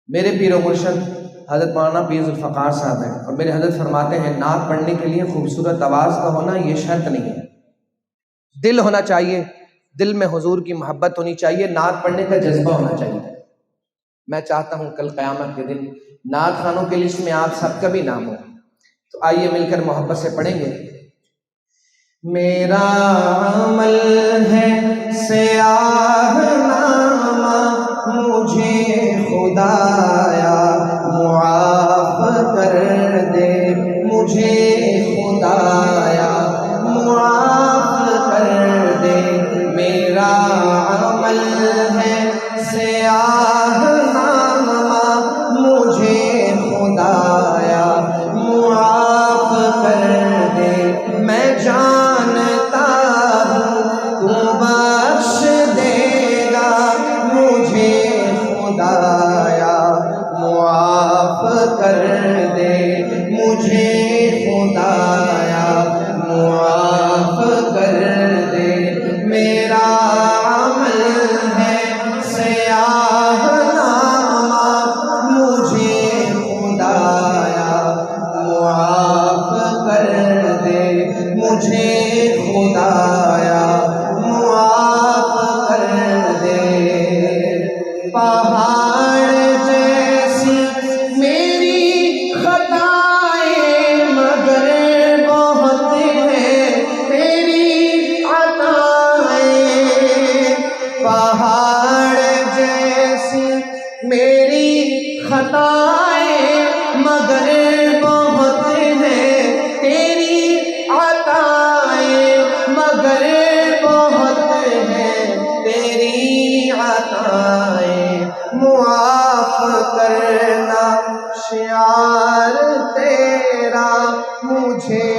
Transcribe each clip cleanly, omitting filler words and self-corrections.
میرے پیر و مرشد حضرت مولانا پیر ذوالفقار صاحب ہیں، اور میرے حضرت فرماتے ہیں نعت پڑھنے کے لیے خوبصورت آواز کا ہونا یہ شرط نہیں ہے، دل ہونا چاہیے، دل میں حضور کی محبت ہونی چاہیے، نعت پڑھنے کا جذبہ ہونا چاہیے۔ میں چاہتا ہوں کل قیامت کے دن نعت خوانوں کی لسٹ میں آپ سب کا بھی نام ہو، تو آئیے مل کر محبت سے پڑھیں گے۔ میرا عمل ہے سیاہ نامہ، مجھے خدایا معاف کر دے، مجھے خدایا معاف کر دے۔ میرا عمل ہے سیاہ نامہ، مجھے خدایا معاف کر دے۔ میں جانتا ہوں تو بخش دے گا، مجھے خدایا معاف کر دے، مجھے خدایا معاف کر دے۔ میرا عمل ہے سیاہ نامہ، مجھے خدایا معاف کر دے، مجھے خدایا معاف کر دے۔ پہاڑ جیسی میری خطائیں مگر بہت ہے تیری عطائیں، پہاڑ جیسی میری خطائیں مگر بہت ہے تیری عطائیں، مگر بہت ہے تیری عطائیں۔ معاف کرنا شعار تیرا، مجھے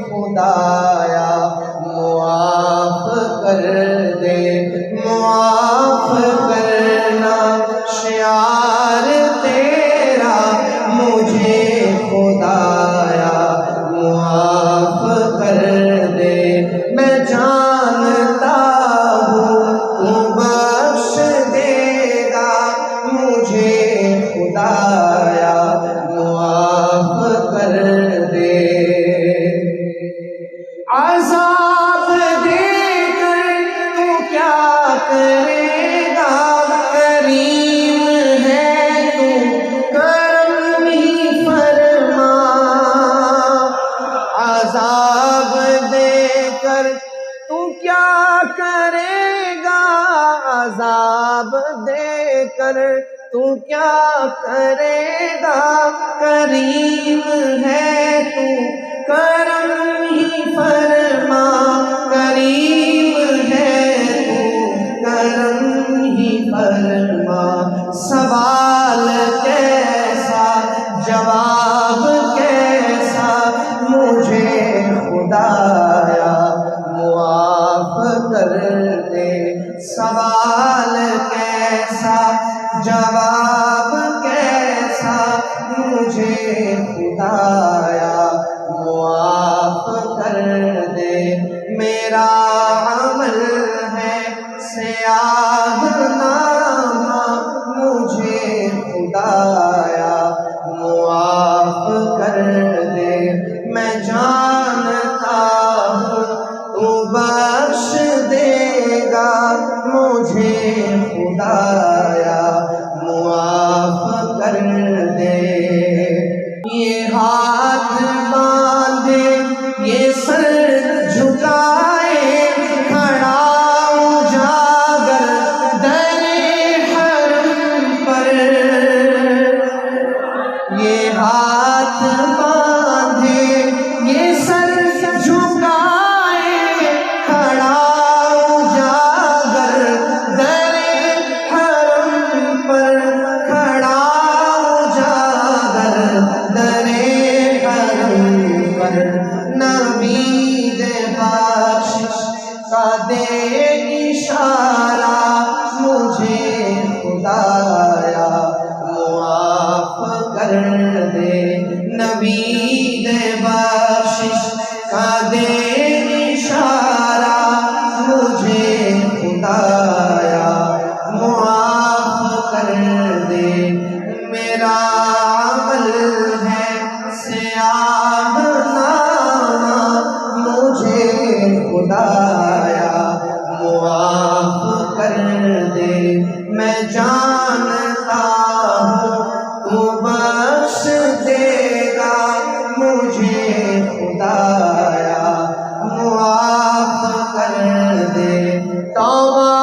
خدایا معاف کر دے، معاف کرنا شعار تیرا، مجھے خدایا معاف کر دے۔ میں جانتا ہوں تو بخش دے گا، مجھے خدایا معاف کر دے۔ عذاب دے کر تو کیا کرے گا، کریم ہے تو کرم ہی فرما۔ عذاب دے کر تو کیا کرے گا، عذاب دے کر تو کیا کرے گا، کریم ہے تو کرم ہی فرما، کریم ہے تو کرم ہی فرما۔ سوال کیسا جواب کیسا، مجھے خدایا معاف کر دے۔ سوال کیسا جواب کیسا، مجھے خدایا معاف کر دے۔ میرا عمل ہے سیاہ نامہ، مجھے خدایا معاف کر دے۔ میں جانتا ہوں تو بخش دے گا، مجھے خدایا معاف کر دے۔ یہ ہاتھ باندھے یہ سر جھکائے، کھڑا اجاگر در حرم پر، یہ ہاتھ باندھے یہ سر جھکائے، کھڑا اجاگر در حرم پر، کھڑا اجاگر در حرم پر۔ نوید بخشش کا دے اشارہ، مجھے خدایا معاف کر دے۔ نوید بخشش کا دے اشارہ، مجھے خدایا معاف کر دے۔ میرا عمل ہے سیاہ نامہ، مجھے خدایا معاف کر دے، میں جانتا ہوں تو بخش دے گا، مجھے خدایا معاف کر دے، توبہ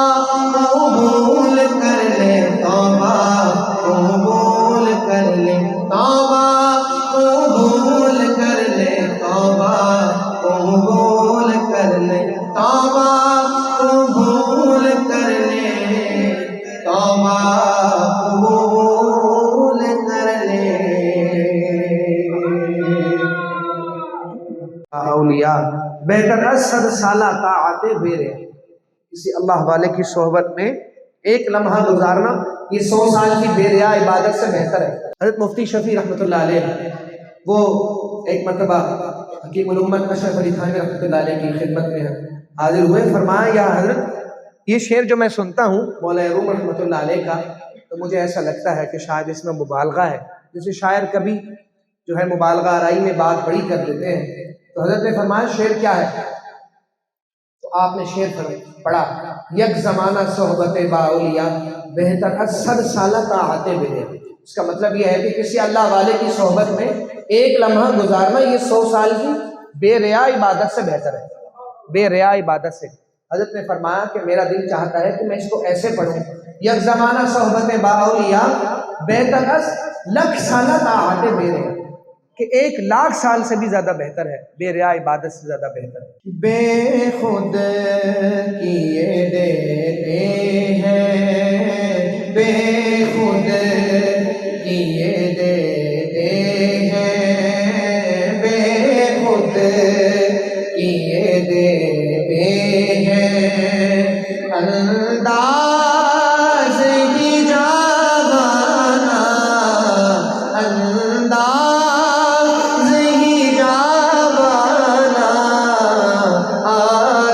قبول کر لے، توبہ قبول کر لے، توبہ قبول کر لے، توبہ قبول کر لے، توبہ قبول کر لے، توبہ قبول کر لے۔ اولیاء بہتر از 100 سالہ طاعت بیرے، کسی اللہ والے کی صحبت میں ایک لمحہ گزارنا یہ 100 سال کی بے ریا عبادت سے بہتر ہے۔ حضرت مفتی شفیع رحمۃ اللہ علیہ وہ ایک مرتبہ حکیم الامت اشرف علی تھانوی رحمۃ اللہ علیہ کی خدمت میں حاضر ہوئے، فرمایا یا حضرت یہ شعر جو میں سنتا ہوں مولا روم رحمۃ اللہ علیہ کا، تو مجھے ایسا لگتا ہے کہ شاید اس میں مبالغہ ہے، جیسے شاعر کبھی جو ہے مبالغہ آرائی میں بات بڑی کر دیتے ہیں۔ تو حضرت نے فرمایا شعر کیا ہے؟ تو آپ نے شعر پڑھا، یک زمانہ صحبت با اولیاء بہتر از 100 سالہ طاعت بیرے۔ اس کا مطلب یہ ہے کہ کسی اللہ والے کی صحبت میں ایک لمحہ گزارنا یہ 100 سال کی بے ریا عبادت سے بہتر ہے، بے ریا عبادت سے۔ حضرت نے فرمایا کہ میرا دل چاہتا ہے کہ میں اس کو ایسے پڑھوں، یک زمانہ صحبت با اولیاء بہتر از 1,00,000 سالہ طاعت بیرے، کہ 1,00,000 سال سے بھی زیادہ بہتر ہے، بے ریا عبادت سے زیادہ بہتر ہے۔ بے خود کیے دیتے ہیں، بے خود کیے دیتے ہیں، بے خود کیے دیتے ہیں، انداز ہی جاوانا، انداز ہی جاوانا،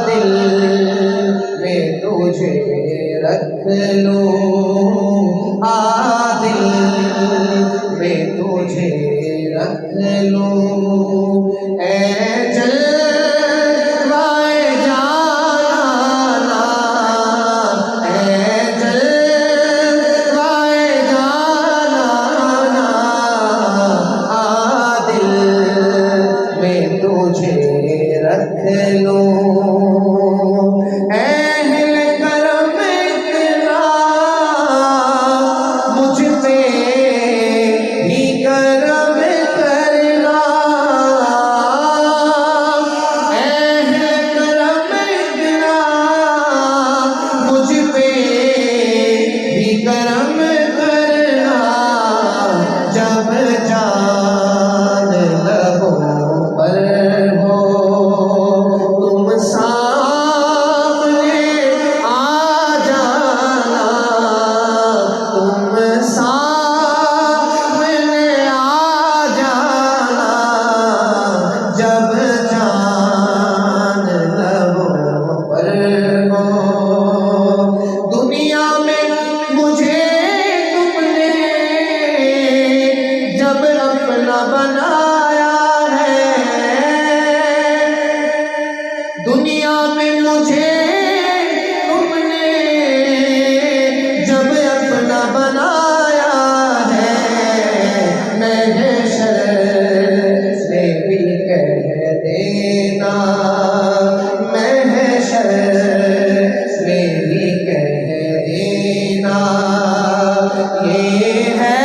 دل میں تجھے رکھ لوں، دل میں تجھے رکھ لوں، اے جلوائے جانانا، اے جلوائے جانانا، دل میں تجھے رکھ لوں، اہل کرم اتنا مجھ پہ بھی کرم کرنا، اہل کرم اتنا مجھ پہ بھی کرم کرنا، جب جان لبوں پر ہو تم سامنے آ جانا، تم سامنے آ جانا، جب جان لبوں پر ہو، دنیا میں مجھے تم نے جب اپنا بنایا ہے، دنیا میں مجھے تم نے جب اپنا بنایا ہے، محشر میں بھی کہہ دینا، محشر میں بھی کہہ دینا، یہ ہے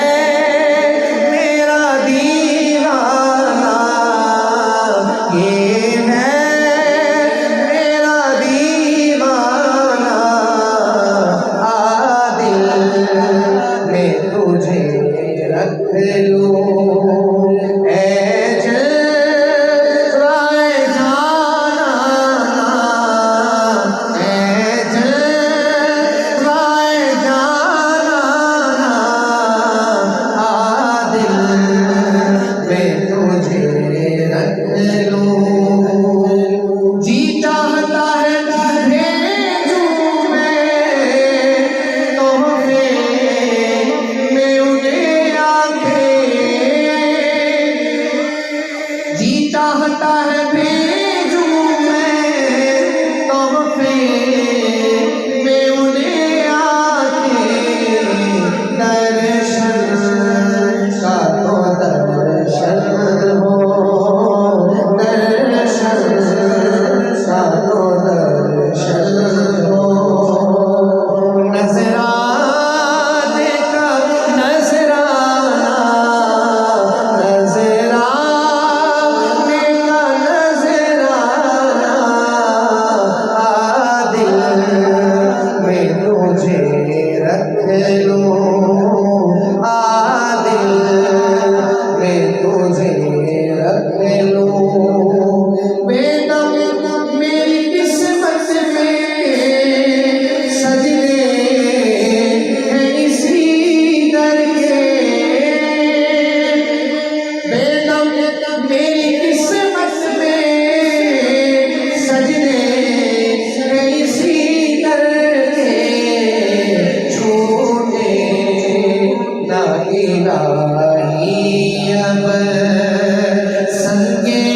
میرا دیوانہ، یہ ہے میرا دیوانہ، دل میں تجھے رکھ لوں، اے جلوائے جانانا، اے جلوائے جانانا، دل میں تجھے رکھ لوں، جی چاہتا ہے بھیجوں میں تحفے میں انہیں آ چاہتا ہے بھیجوں میں تحفے میں انہیں آ کے درشن کا تو درشن ہو، درشن کا تو درشن ہو، نظرانے کا نظرانہ، نظرانے کا نظرانہ، دل میں تجھے رکھ لوں، دل میں تجھے رکھ لوں، بے دم میری قسمت میں سجدے ہیں اسی در کے، بے دم میری قسمت میں سجدے ہیں اسی در کے، چھوٹے نہ الہی اب سنگے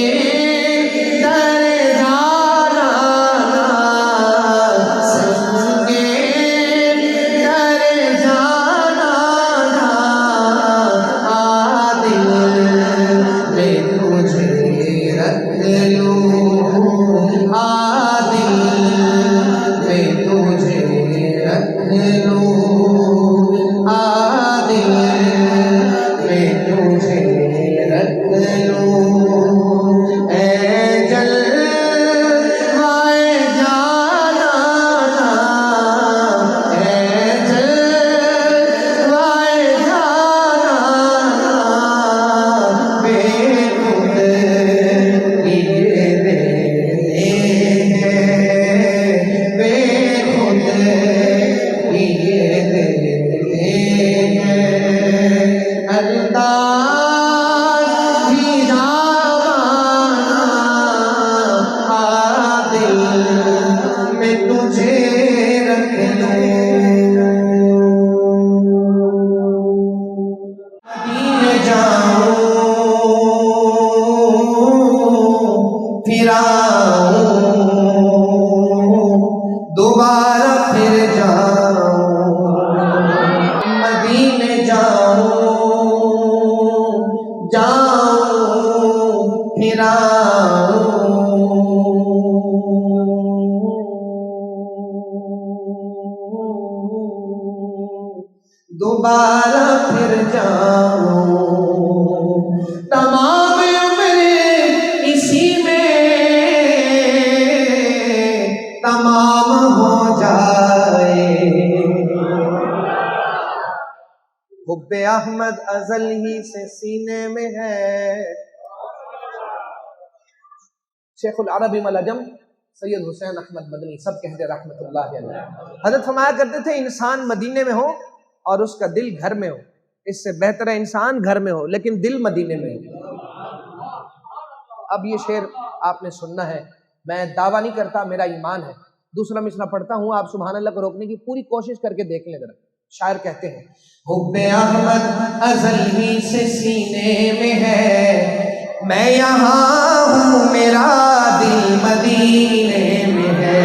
در جانا، سنگے در جانا، دل میں تجھے رکھ لوں، دل میں تجھے رکھ لوں، دل میں تجھے رکھ لوں، اے جلوائے جانا، اے جلوائے جانا، بے خود یہ دیتے ہیں، بے خود یہ دیتے ہیں، انداز بھی جانا، دل میں تجھے رکھ لوں، مدینے جاؤں پھر آؤں، دوبارہ پھر جاؤں، مدینے جاؤں پھر آؤں، دوبارہ پھر جاؤں، تمام عمر اسی میں تمام ہو جائے، حب احمد ازل ہی سے سینے میں ہے، شیخ العرب والعجم سید حسین احمد مدنی سب کہتے رحمت اللہ علیہ، حضرت فرمایا کرتے تھے انسان مدینے میں ہو اور اس کا دل گھر میں ہو، اس سے بہتر ہے انسان گھر میں ہو لیکن دل مدینے میں ہو۔ اب یہ شعر آپ نے سننا ہے، میں دعویٰ نہیں کرتا، میرا ایمان ہے، دوسرا مصرع پڑھتا ہوں، آپ سبحان اللہ کو روکنے کی پوری کوشش کر کے دیکھ لیں ذرا۔ شاعر کہتے ہیں حب احمد ازل ہی سے سینے میں ہے، میں یہاں ہوں میرا دل مدینے میں ہے،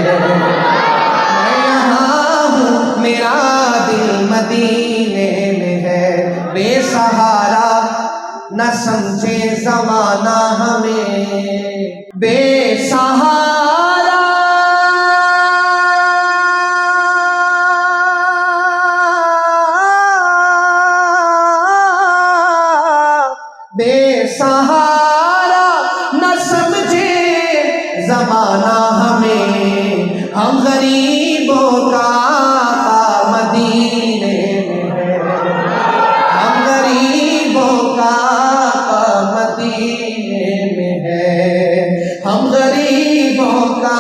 میں یہاں ہوں میرا دل مدینے میں ہے، بے سہارا نہ سمجھے زمانہ ہمیں، بے سہارا بے سہارا نہ سمجھے زمانہ ہمیں، ہم غریبوں کا مدینے میں ہے، ہم غریبوں کا مدینے میں ہے، ہم غریبوں کا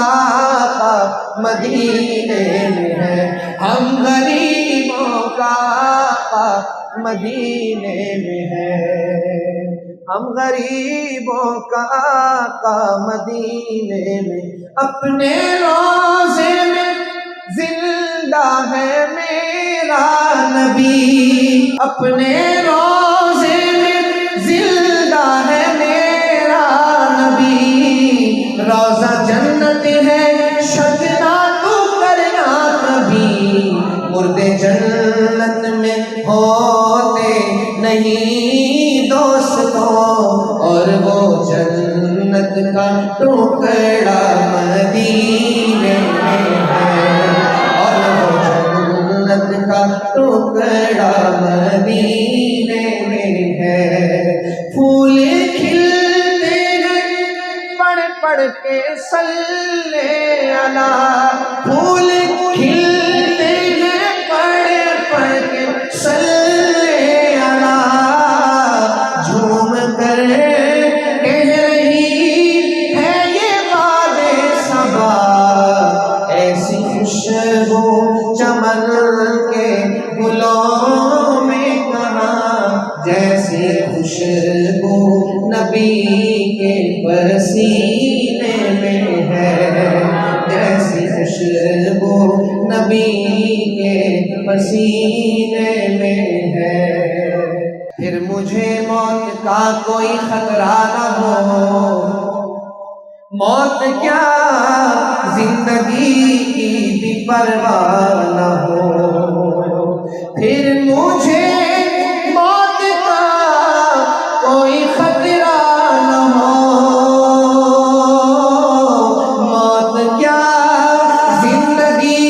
مدینے میں ہے، ہم غریبوں کا مدینے میں ہے، ہم غریبوں کا آقا مدینے میں، اپنے روضے میں زندہ ہے میرا نبی، اپنے روضے میں زندہ ہے میرا نبی، نہیں دوستوں، اور وہ جنت کا ٹکڑا مدینے میں ہے، اور وہ جنت کا ٹکڑا مدینے میں ہے۔ پھول کھلتے ہیں پڑھ پڑھ کے صلی علی، پھول کھلتے ہیں پڑھ پڑھ کے صلی علی، جھوم کر کہہ رہی ہے یہ باد صبا، ایسی خوشبو چمن کے گلوں میں کہاں، جیسی خوشبو نبی کے پسینے میں ہے، جیسی خوشبو نبی کے پسینے میں ہے۔ پھر مجھے موت کا کوئی خطرہ نہ ہو، موت کیا زندگی کی بھی پرواہ نہ ہو، پھر مجھے موت کا کوئی خطرہ نہ ہو، موت کیا زندگی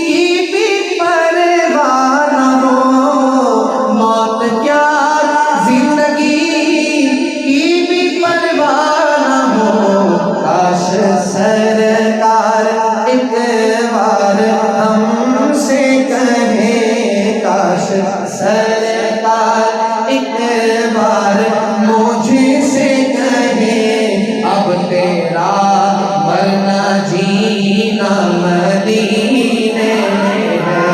کی بھی پرواہ نہ ہو، موت کیا زندگی کی بھی پرواہ نہ ہو، کاش سرکار ایک بار ہم سے کہیں، کاش سرکار ایک بار مجھ سے کہیں، اب تیرا مرنا جینا مدینے میں ہے،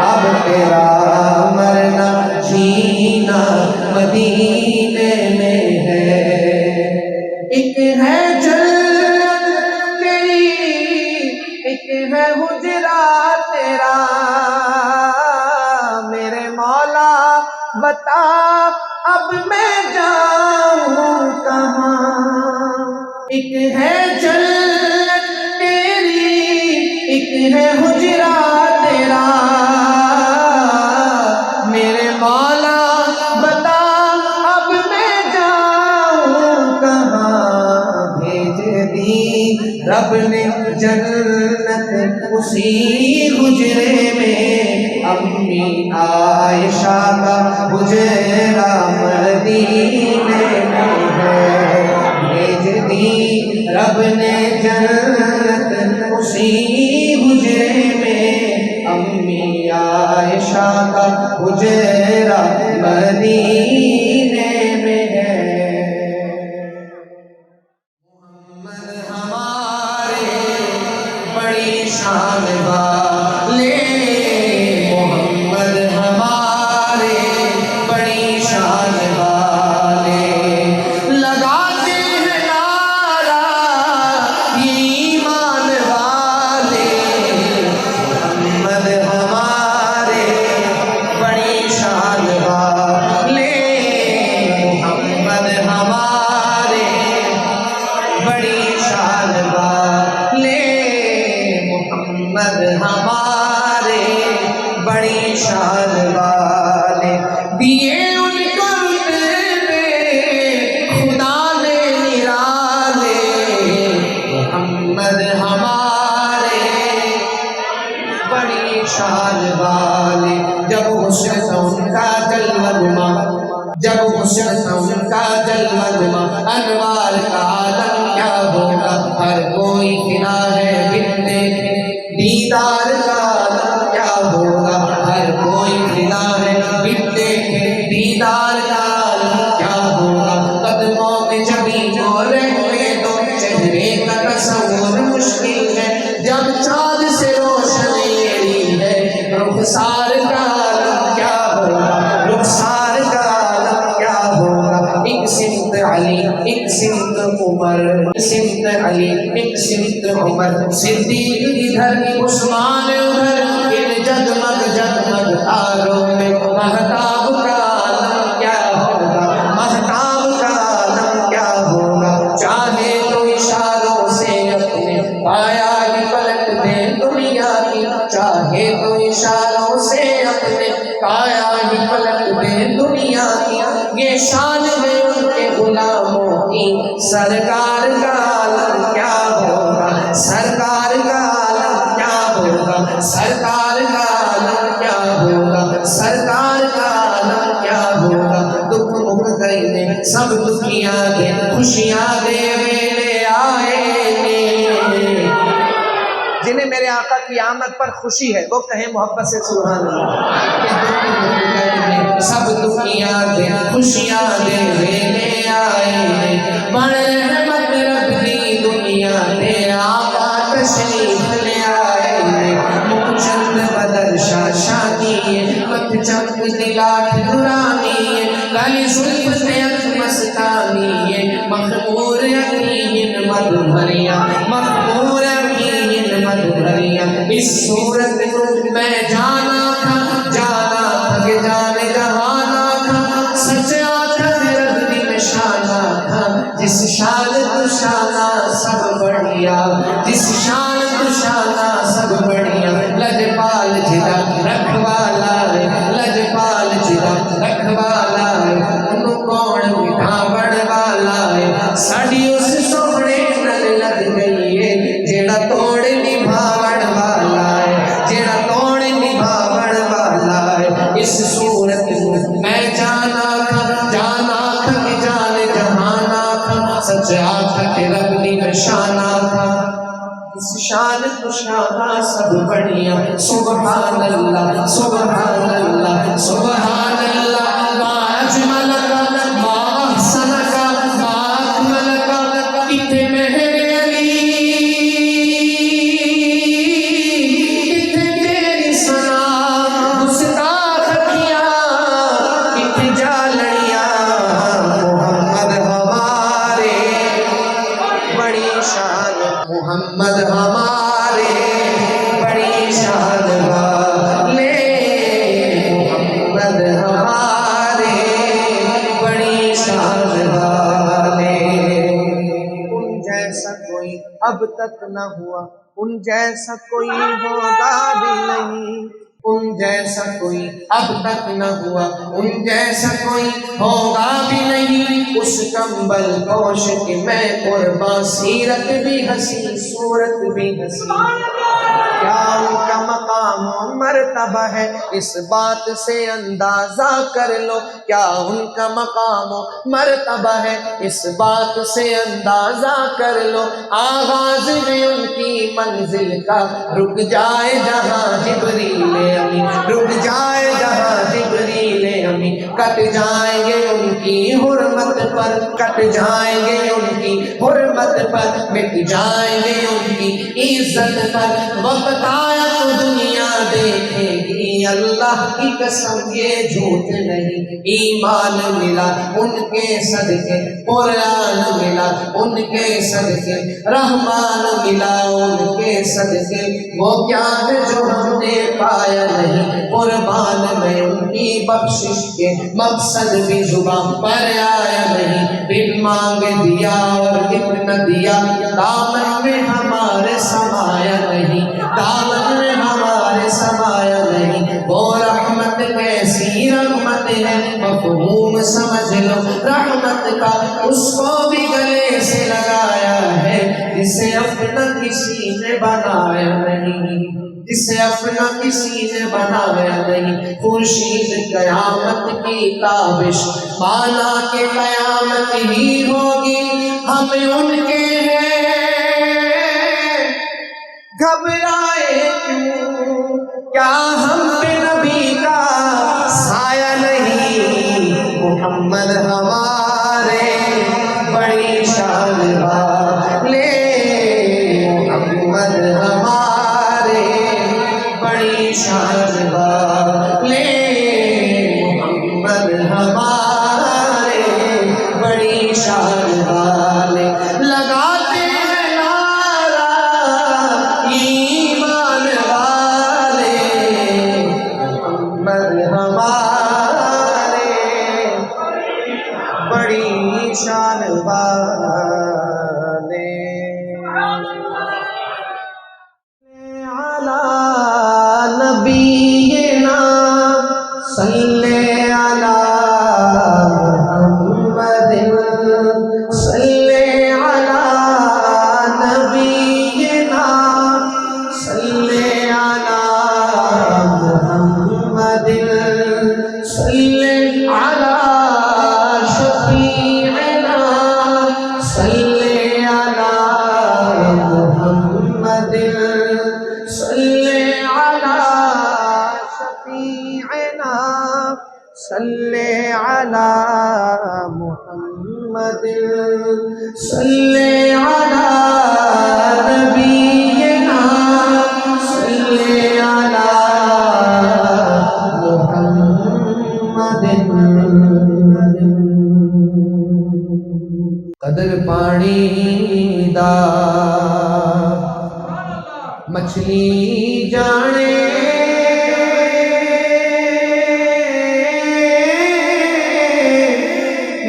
اب تیرا مرنا جینا مدینے میں ہے۔ ایک ہے جنت تیری، ایک ہے حجرا تیرا، میرے مولا بتا اب میں جاؤں کہاں، ایک ہے جنت تیری، ایک ہے حجرا تیرا، میرے مولا بتا اب میں جاؤں کہاں، بھیج دی رب نے جنت اسی حجرے میں، امی عائشہ کا حجرہ مدینے میں ہے، بھیج دی رب نے جنت اسی حجرے میں، امی عائشہ کا حجرہ مدینے میں ہے۔ محمد ہمارے بڑی شان والے، محمد ہمارے بڑی شان والے، لگاتے ہیں نعرہ یہ ایمان والے، محمد ہمارے بڑی شان والے، محمد ہمارے بڑی شان والے، محمد ہمارے بڑی شان والے، دیے ان کو رتبے خدا نے نرالے، محمد ہمارے بڑی شان والے، جب حسن تھا ان کا جلوہ نما، جب حسن تھا ان کا جلوہ نما، انوار کا عالم کیا ہوگا، ہر کوئی فنا ہے بن دیکھے دیدار کا عالم کیا ہوگا، ہر کوئی فنا ہے بن دیکھے دیدار کا عالم کیا ہوگا، قدموں میں جبھی جو رہنے دو، چہرے کا تصور مشکل ہے، جب چاند سے روشنی ہے، رخسار کا عالم کیا ہوگا، رخسار کا عالم کیا ہوگا، ایک سمت علی ایک سمت عمر، سمت علی ایک سمت عمر، صدیق ادھر عثمان ادھر، ان جگمگ جگمگ تاروں میں مہتاب کا عالم کیا ہوگا، مہتاب کا عالم کیا ہوگا، چاہے تو اشاروں سے اپنے پایا ہی پلٹ دے دنیا کی، چاہے تو اشاروں سے اپنے پایا ہی پلٹ دے دنیا سرکار کا عالم کیا ہوگا، سرکار کا عالم کیا ہوگا، سرکار کا عالم کیا ہوگا، سرکار کا عالم کیا ہوگا۔ دکھ مک گئے سب دکھیاں دے، خوشیاں دے ویلے آئے گے۔ جنہیں میرے آقا کی آمد پر خوشی ہے وہ کہیں محبت سے سبحان اللہ۔ کہ دکھ مک گئے سب دکھیاں دے، خوشیاں دے ویلے آئے گے۔ بڑے رحمت رب دی دنیا دے آقا تشریف لے آئے گے۔ مکھ چند بدر شاشانی ہے، مکھ چند دلاٹ نورانی ہے، کالی زلف نیت مستانی ہے، مخمور یقین مد بھریا، مخمور یقین مد بھریا۔ اس صورت کو میں جانا تھا، جانا تھا کہ جان جہانا تھا، سچا تھا رب دی نشانہ تھا، جس شان تو شانہ سب بڑھیا، جس شان تو شانہ سب بڑھیا۔ لجپال جدا رکھوالا ہے، لجپال جدا رکھوالا ہے، انہوں کون بٹھاوڑ والا ہے۔ ساڑی اس سوڑے نل لگ گئی ہے، جیڑا توڑ نبھاوڑ والا ہے، جیڑا توڑ نبھاوڑ والا ہے۔ اس صورت میں جانا تھا، جانا تھا کہ جان جہانا تھا، سچا تھا کہ رب دی نشانہ تھا، اس شان تو شانہ سب بڑھیا۔ سبحان اللہ سبحان اللہ سبحان اللہ۔ ما اجمل کا، ما احسن کا، ما اکمل کا، اتنے مہر علی، اتنے تیری ثنا گستاخ کیا، اتنے جالڑیاں محمد ہمارے بڑی شان، محمد ہمارے بڑی شان والے، محمد ہمارے بڑی شان والے۔ ان جیسا کوئی اب تک نہ ہوا، ان جیسا کوئی ہوگا بھی نہیں، ان جیسا کوئی اب تک نہ ہوا، ان جیسا کوئی ہوگا بھی نہیں۔ اس کمبل پوش کے میں قربان، سیرت بھی ہنسی صورت بھی ہنسی، کیا ان کا مقام و مرتبہ ہے اس بات سے اندازہ کر لو، کیا ان کا مقام و مرتبہ ہے اس بات سے اندازہ کر لو۔ آغاز میں ان کی منزل کا رک جائے جہاں جبریل امی، رک جائے جہاں جبریل امی، کٹ جائیں گے ان کی حرمت پر، کٹ جائیں گے ان کی حرمت پر، مٹ جائیں گے ان کی عزت پر۔ وقت آیا تو دنیا دیکھے گی، اللہ کی قسم یہ جھوٹ نہیں، ایمان ملا ان کے صدقے، قرآن ملا ان کے صدقے، رحمان ملا ان کے صدقے۔ وہ کیا ہے جو ہم نے پایا نہیں، قربان میں ان کی بخشش کے مقصد بھی زبان پر آیا نہیں۔ بن مانگ دیا اور اتنا دیا، دامن میں ہمارے سمایا نہیں، دامن میں ہمارے سمایا نہیں۔ وہ رحمت کیسی رحمت ہے، مفہوم سمجھ لو رحمت کا، اس کو بھی گلے سے لگایا ہے جسے اپنا کسی نے بنایا نہیں، جسے اپنا کسی نے بنایا نہیں۔ خورشید قیامت کی تابش مانا کہ قیامت ہی ہوگی، ہمیں ان کے گھبرائے کیوں، کیا ہم پہ نبی کا سایہ نہیں، محمد ہمارے بڑی شان والے، محمد ہمارے بڑی شان والے، محمد ہمارے بڑی شان والے۔ لگاتے ہیں نعرہ ایمان والے، محمد ہمارے بڑی شان والے۔ علی نبینا صلی علی محمد صلی علی محمد صلی علی نبینا صلی علی محمد قدر پانی دا مچھلی جانے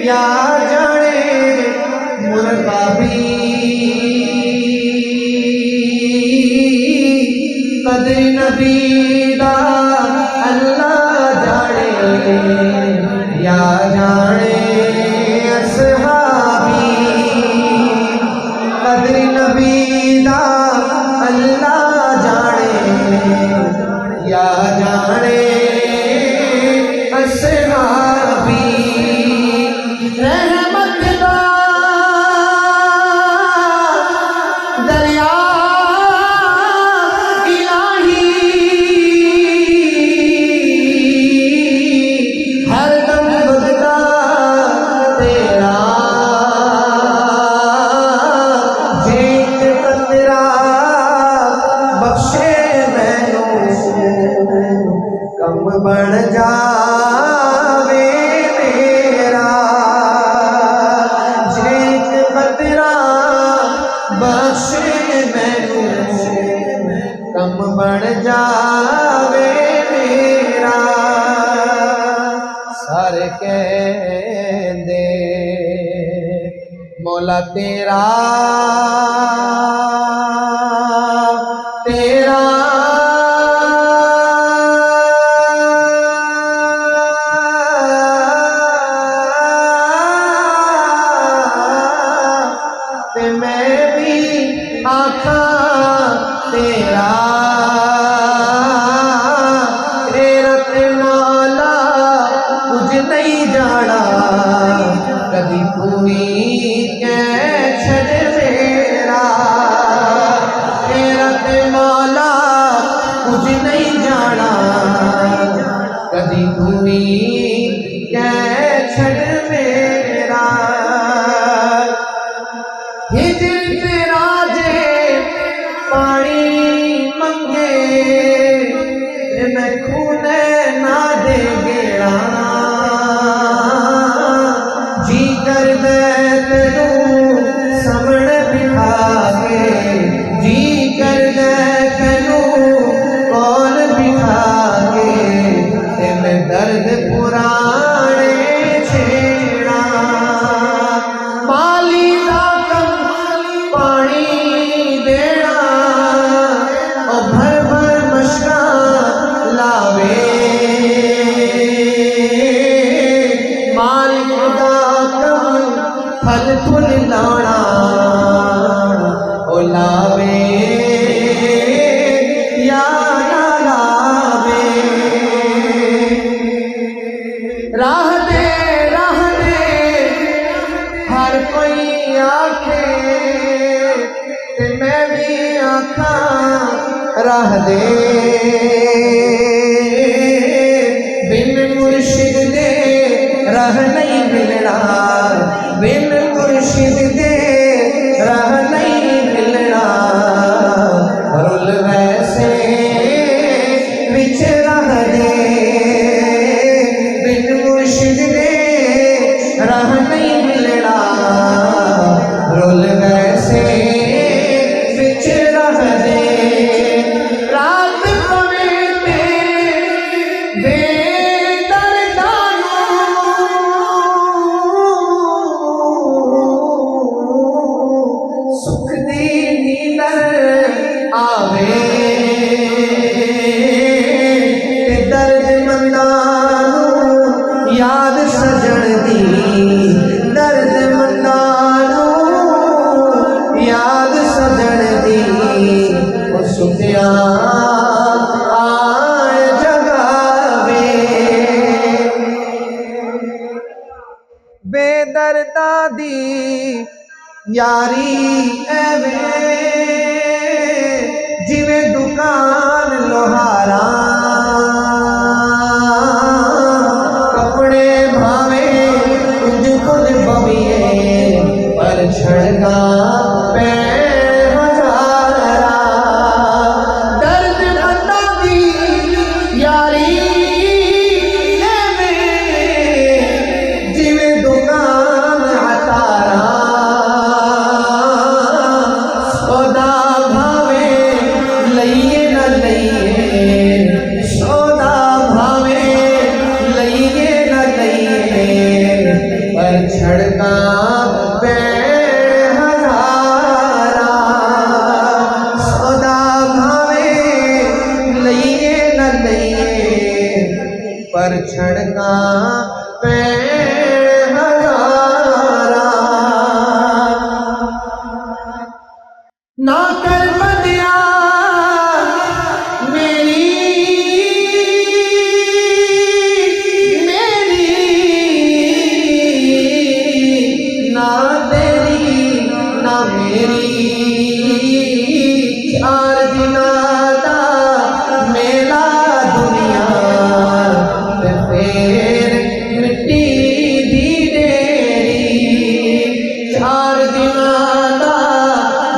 یا جانے مرغا بھی قدر نبی دا اللہ جانے یا جانے اصحابی قدر نبی دا اللہ جانے یا جانے اصحابی رحمت دا دریا الہی ہر دم بگدا تیرا جیت قطرہ بخشے مینوں کم بن جاوے میرا جیت قطرہ بخشے مینوں کم بن جاوے میرا سارے کہندے مولا تیرا تیرا تے میں بھی آکھاں تیرا تیرا تے مولا کچھ نہیں جانا کبھی کوئی کہہ چھڑ میرا تیرا تے مولا کچھ نہیں جانا کبھی کوئی کہہ چھڑ میرا ہجر تیرا جے پانی منگے میں کھونے نہ دے گیڑا جی کر دے تینوں سمڑ بٹھا کے جی کر دے تینوں کول بٹھا کے تے میں درد پرانے چھیڑا مالی دا کم پانی دینا او بھر بھر مشکاں لاوے مالک دا کم پھل پھل لانا او لاوے یا نہ لاوے راہ دے ہر کوئی آکھے تے میں بھی آکھاں راہ دے بن مرشد دے راہ نہیں ملنا بن مرشد دے راہ نہیں ملنا رول ویسے وچ راہ دے بن مرشد دے راہ نہیں ملنا رول ویسے وچ راہ دے رات پوے تیرے بے دردانوں سکھ دی نیندر آوے تے درد مندانوں یاد سجن دی درد مندانوں یاد سجن دی او ستیاں آئے جگاوے بے درداں دی یاری ایویں جویں دکان لوہاراں کپڑے بھاویں پر چھڑکا پیر ہزارا سودا بھاوے لئیے نہ لئیے پر چھڑکا پیر ہزارا نہ کر بدیا چار دنہ دا میلا دنیا تے پھر مٹی دی ڈیری چار دنہ دا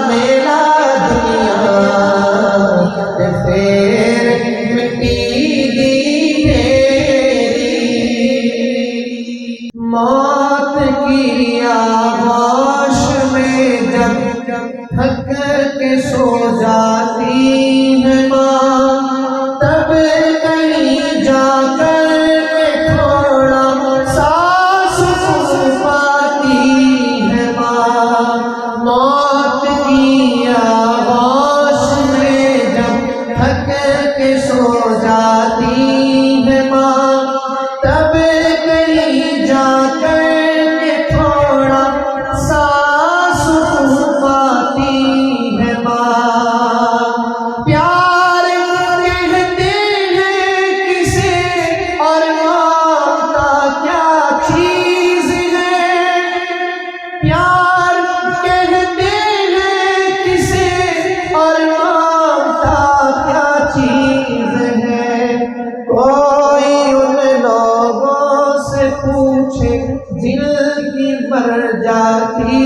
میلا دنیا تے پھر مٹی دی ڈیری موت کی آغوش میں جب تھک کے سو جاتی ہے ماں تب کہیں جا کر تھوڑا سانس پاتی ہے ماں موت کی آغوش میں جب تھک کے سو جاتی ہے ماں تب کہیں جا کر تھوڑا سانس پاتی ہے ماں پیار کہتے ہیں کسے اور ممتا کیا چیز ہے پیار کہتے ہیں کسے اور ممتا کیا چیز ہے کوئی ان لوگوں سے پوچھے دل کی مر جاتی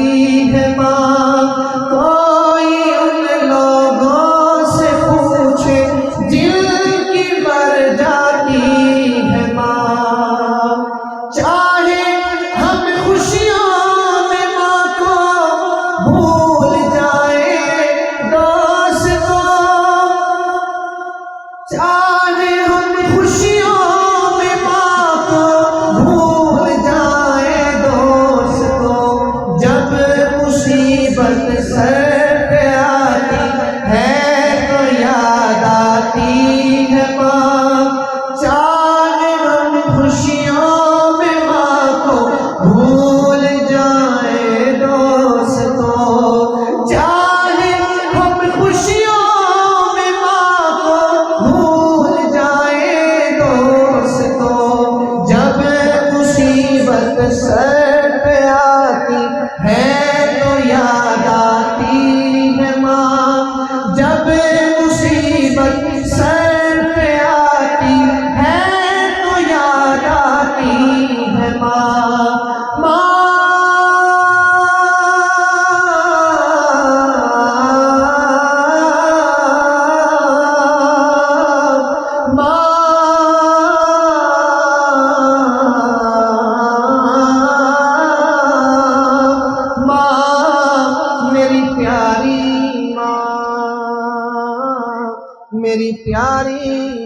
ہے ماں کوئی ان لوگوں سے پوچھے دل کی مر جاتی ہے ماں چاہے ہم خوشیوں میں ماں کو بھول جائے دوستوں چاہے ہم خوشیوں میں ماں کو بھول جائے دوستوں جب مصیبت سر پہ آتی ہے تو یاد آتی ہے ماں چاہے ہم خوشیوں میں ماں کو بھول جائے دوستوں چاہے ہم خوشیوں میں ماں کو بھول جائے دوستوں جب مصیبت سر پہ آتی ہے تو یاد آتی ہے ماں جب مصیبت سر پہ آتی ہے تو یاد آتی ہے ماں میری پیاری ماں میری پیاری